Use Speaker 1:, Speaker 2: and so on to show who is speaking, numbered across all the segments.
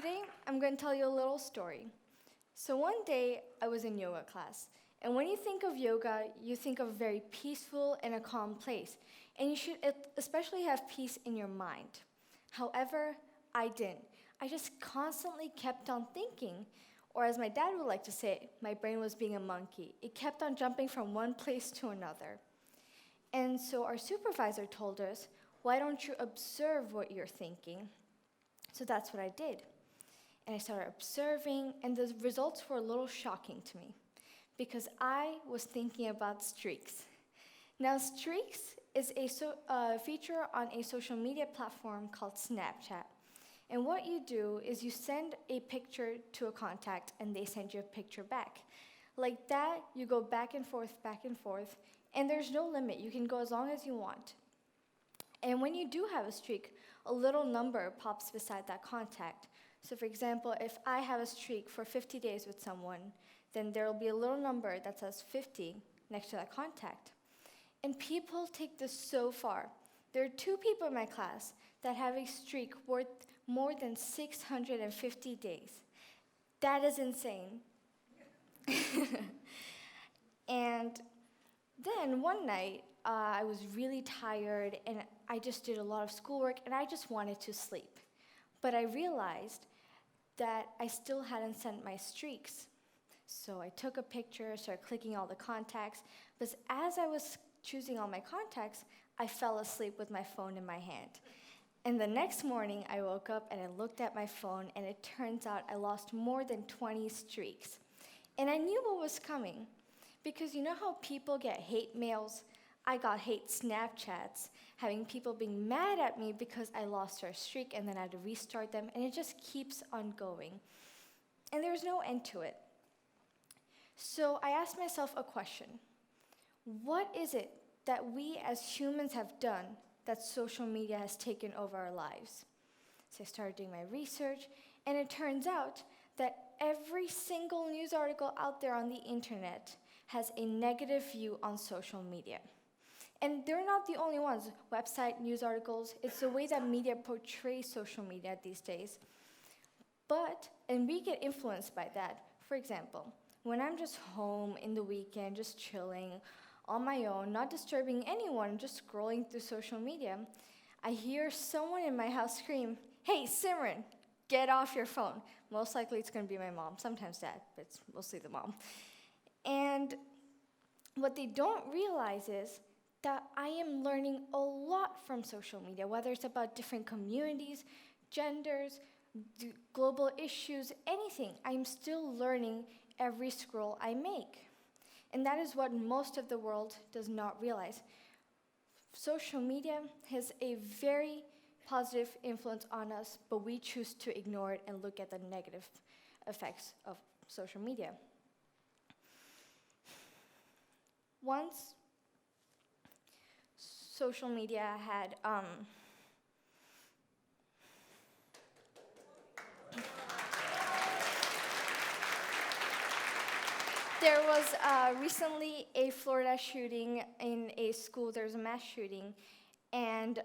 Speaker 1: Today, I'm going to tell you a little story. So one day, I was in yoga class, and when you think of yoga, you think of a very peaceful and a calm place, and you should especially have peace in your mind. However, I didn't. I just constantly kept on thinking, or as my dad would like to say, my brain was being a monkey. It kept on jumping from one place to another. And so our supervisor told us, why don't you observe what you're thinking? So that's what I did. And I started observing, and the results were a little shocking to me because I was thinking about streaks. Now, streaks is a feature on a social media platform called Snapchat. And what you do is you send a picture to a contact, and they send you a picture back. Like that, you go back and forth, and there's no limit. You can go as long as you want. And when you do have a streak, a little number pops beside that contact. So for example, if I have a streak for 50 days with someone, then there will be a little number that says 50 next to that contact. And people take this so far. There are 2 people in my class that have a streak worth more than 650 days. That is insane. And then one night, I was really tired, and I just did a lot of schoolwork, and I just wanted to sleep. But I realized that I still hadn't sent my streaks. So I took a picture, started clicking all the contacts, but as I was choosing all my contacts, I fell asleep with my phone in my hand. And the next morning, I woke up and I looked at my phone, and it turns out I lost more than 20 streaks. And I knew what was coming, because you know how people get hate mails? I got hate Snapchats, having people being mad at me because I lost their streak and then I had to restart them, and it just keeps on going. And there's no end to it. So I asked myself a question. What is it that we as humans have done that social media has taken over our lives? So I started doing my research, and it turns out that every single news article out there on the internet has a negative view on social media. And they're not the only ones. Website, news articles, it's the way that media portrays social media these days. And we get influenced by that. For example, when I'm just home in the weekend, just chilling on my own, not disturbing anyone, just scrolling through social media, I hear someone in my house scream, "Hey, Simran, get off your phone." Most likely it's gonna be my mom, sometimes dad, but it's mostly the mom. And what they don't realize is that I am learning a lot from social media, whether it's about different communities, genders, global issues, anything. I'm still learning every scroll I make. And that is what most of the world does not realize. Social media has a very positive influence on us, but we choose to ignore it and look at the negative effects of social media. Once, social media had there was recently a Florida shooting in a school. There was a mass shooting, and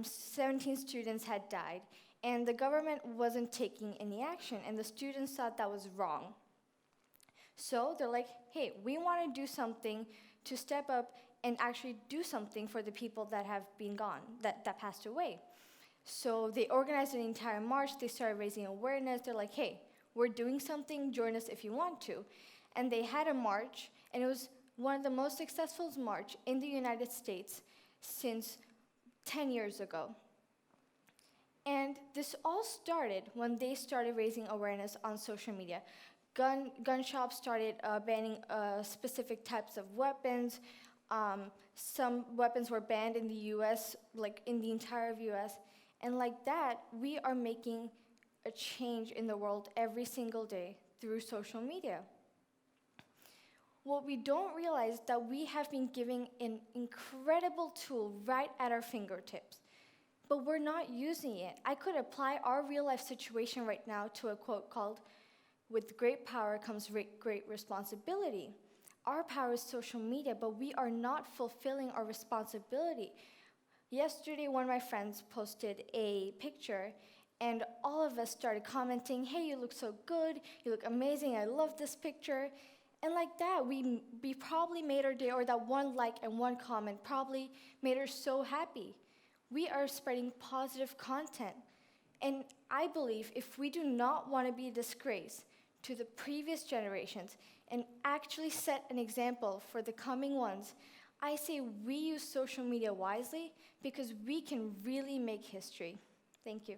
Speaker 1: 17 students had died, and the government wasn't taking any action, and the students thought that was wrong. So they're like, hey, we want to do something to step up and actually do something for the people that have been gone, that passed away. So they organized an entire march. They started raising awareness. They're like, hey, we're doing something. Join us if you want to. And they had a march, and it was one of the most successful marches in the United States since 10 years ago. And this all started when they started raising awareness on social media. Gun shops started banning specific types of weapons. Some weapons were banned in the US, like in the entire US. And like that, we are making a change in the world every single day through social media. What we don't realize is that we have been giving an incredible tool right at our fingertips, but we're not using it. I could apply our real life situation right now to a quote called, "With great power comes great responsibility." Our power is social media, but we are not fulfilling our responsibility. Yesterday, one of my friends posted a picture, And all of us started commenting, hey, you look so good, you look amazing, I love this picture. And like that, we probably made her day, or that one like and one comment probably made her so happy. We are spreading positive content. And I believe if we do not want to be a disgrace to the previous generations and actually set an example for the coming ones, I say we use social media wisely because we can really make history. Thank you.